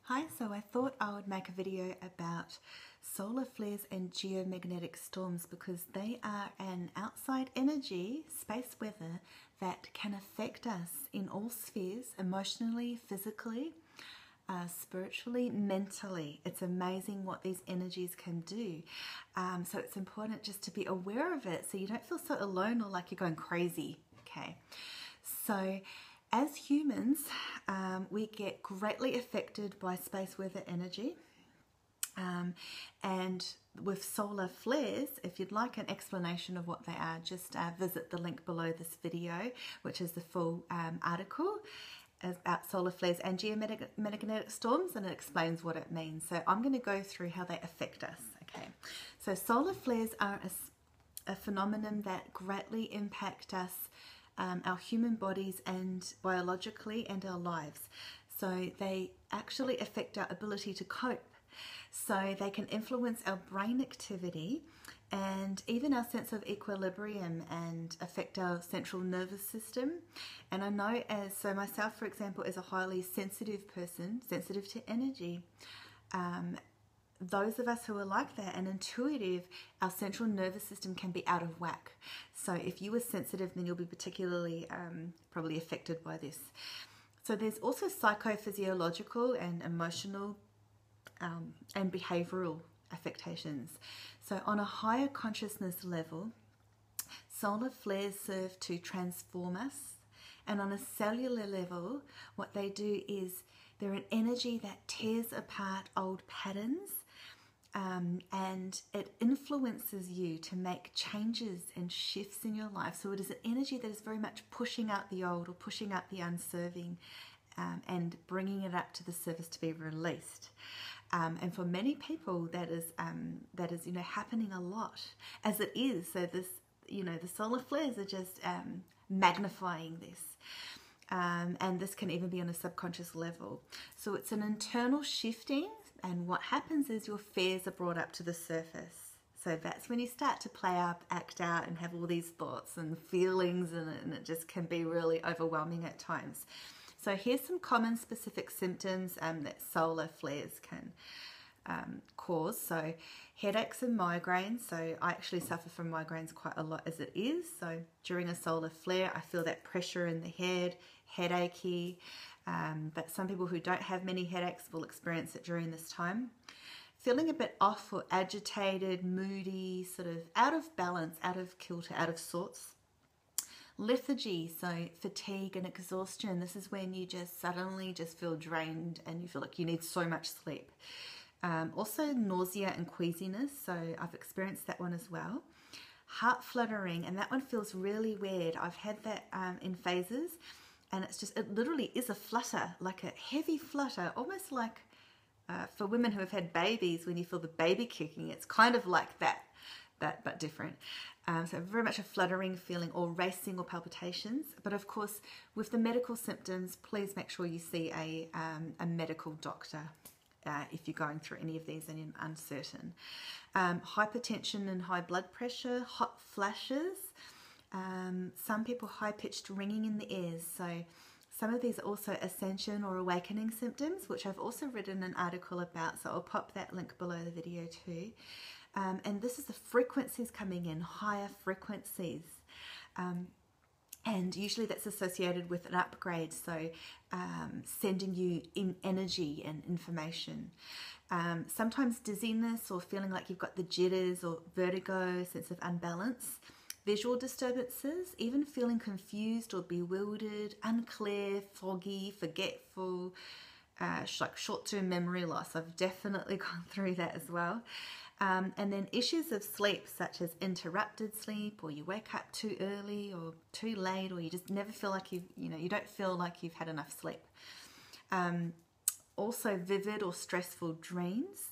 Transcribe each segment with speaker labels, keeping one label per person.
Speaker 1: Hi, so I thought I would make a video about solar flares and geomagnetic storms because they are an outside energy, space weather, that can affect us in all spheres, emotionally, physically, spiritually, mentally. It's amazing what these energies can do. So it's important just to be aware of it so you don't feel so alone or like you're going crazy. Okay, so as humans, we get greatly affected by space weather energy. And with solar flares, if you'd like an explanation of what they are, just visit the link below this video, which is the full article about solar flares and geomagnetic storms, and it explains what it means. So I'm going to go through how they affect us. Okay, so solar flares are a phenomenon that greatly impact us, our human bodies, and biologically, and our lives. So they actually affect our ability to cope. So they can influence our brain activity and even our sense of equilibrium and affect our central nervous system. And I know, so myself, for example, is a highly sensitive person, sensitive to energy. Those of us who are like that and intuitive, our central nervous system can be out of whack. So if you are sensitive, then you'll be particularly probably affected by this. So there's also psychophysiological and emotional and behavioral affectations. So on a higher consciousness level, solar flares serve to transform us. And on a cellular level, what they do is they're an energy that tears apart old patterns, and it influences you to make changes and shifts in your life. So it is an energy that is very much pushing out the old or pushing out the unserving, and bringing it up to the surface to be released. And for many people, that is happening a lot, as it is. So this, the solar flares are just magnifying this. And this can even be on a subconscious level. So it's an internal shifting, and what happens is your fears are brought up to the surface. So that's when you start to play up, act out, and have all these thoughts and feelings, and it just can be really overwhelming at times. So here's some common specific symptoms that solar flares can cause. So headaches and migraines. So I actually suffer from migraines quite a lot as it is. So during a solar flare, I feel that pressure in the head, headachy. But some people who don't have many headaches will experience it during this time. Feeling a bit off or agitated, moody, sort of out of balance, out of kilter, out of sorts. Lethargy, so fatigue and exhaustion. This is when you just suddenly just feel drained and you feel like you need so much sleep. Also nausea and queasiness, so I've experienced that one as well. Heart fluttering, and that one feels really weird. I've had that in phases, and it literally is a flutter, like a heavy flutter, almost like for women who have had babies, when you feel the baby kicking, it's kind of like that, but different. So very much a fluttering feeling, or racing or palpitations. But of course, with the medical symptoms, please make sure you see a medical doctor if you're going through any of these and you're uncertain. Hypertension and high blood pressure, hot flashes. Some people high-pitched ringing in the ears. So some of these are also ascension or awakening symptoms, which I've also written an article about. So I'll pop that link below the video too. And this is the frequencies coming in, higher frequencies. And usually that's associated with an upgrade, so sending you in energy and information. Sometimes dizziness or feeling like you've got the jitters or vertigo, sense of unbalance. Visual disturbances, even feeling confused or bewildered, unclear, foggy, forgetful, like short-term memory loss. I've definitely gone through that as well. And then issues of sleep, such as interrupted sleep, or you wake up too early or too late, or you just never feel like you don't feel like you've had enough sleep. Also vivid or stressful dreams,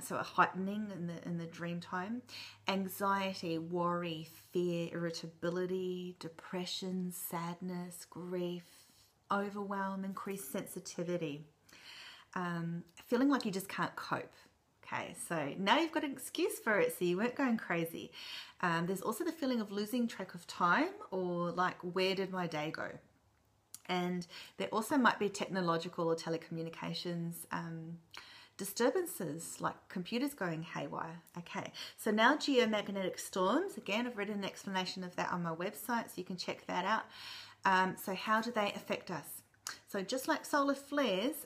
Speaker 1: so a heightening in the dream time. Anxiety, worry, fear, irritability, depression, sadness, grief, overwhelm, increased sensitivity. Feeling like you just can't cope. Okay, so now you've got an excuse for it, so you weren't going crazy. There's also the feeling of losing track of time, or like, where did my day go? And there also might be technological or telecommunications disturbances, like computers going haywire. Okay, so now geomagnetic storms, again, I've written an explanation of that on my website, so you can check that out. So how do they affect us? So just like solar flares,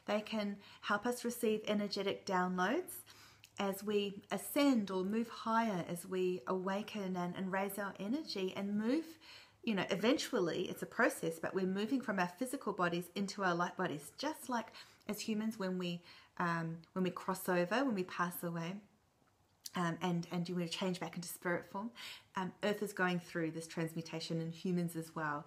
Speaker 1: they can help us receive energetic downloads as we ascend or move higher, as we awaken and raise our energy and move. You know, eventually it's a process, but we're moving from our physical bodies into our light bodies, just like as humans when we cross over, when we pass away, and you want to change back into spirit form. Earth is going through this transmutation, and humans as well.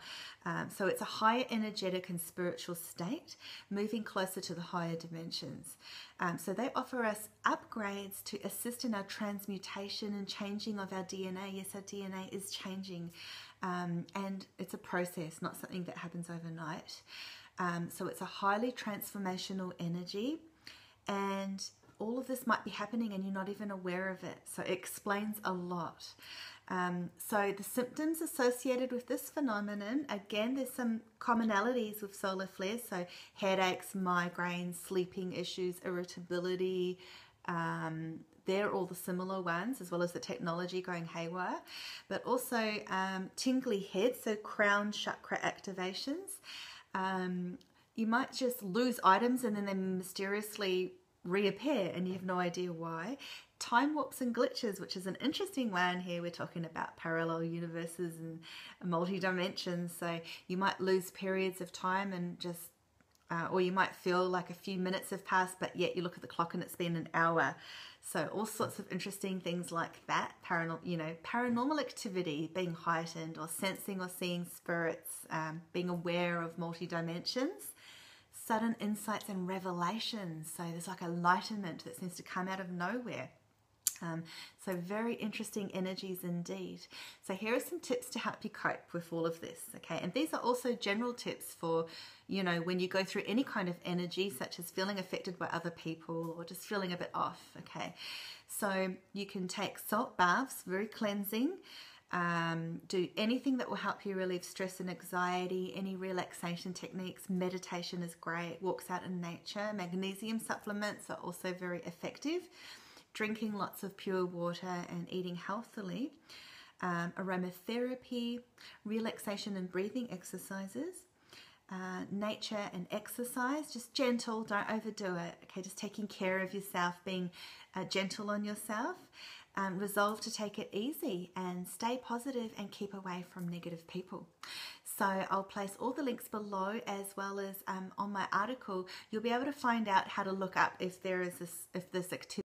Speaker 1: So it's a higher energetic and spiritual state, moving closer to the higher dimensions. So they offer us upgrades to assist in our transmutation and changing of our DNA. Yes, our DNA is changing. And it's a process, not something that happens overnight. So it's a highly transformational energy, and all of this might be happening and you're not even aware of it. So it explains a lot. So the symptoms associated with this phenomenon, again, there's some commonalities with solar flares. So headaches, migraines, sleeping issues, irritability, they're all the similar ones, as well as the technology going haywire, but also tingly head, so crown chakra activations. You might just lose items and then they mysteriously reappear and you have no idea why. Time warps and glitches, which is an interesting one here. We're talking about parallel universes and multi-dimensions. So you might lose periods of time and just or you might feel like a few minutes have passed, but yet you look at the clock and it's been an hour. So all sorts of interesting things like that. Paranormal activity being heightened, or sensing or seeing spirits, being aware of multi-dimensions, sudden insights and revelations. So there's like enlightenment that seems to come out of nowhere. So very interesting energies indeed. So here are some tips to help you cope with all of this, okay? And these are also general tips for, you know, when you go through any kind of energy, such as feeling affected by other people or just feeling a bit off, okay? So you can take salt baths, very cleansing. Do anything that will help you relieve stress and anxiety, any relaxation techniques. Meditation is great. Walks out in nature. Magnesium supplements are also very effective. Drinking lots of pure water and eating healthily. Aromatherapy, relaxation and breathing exercises. Nature and exercise, just gentle, don't overdo it. Okay, just taking care of yourself, being gentle on yourself. Resolve to take it easy and stay positive and keep away from negative people. So I'll place all the links below, as well as on my article. You'll be able to find out how to look up if this activity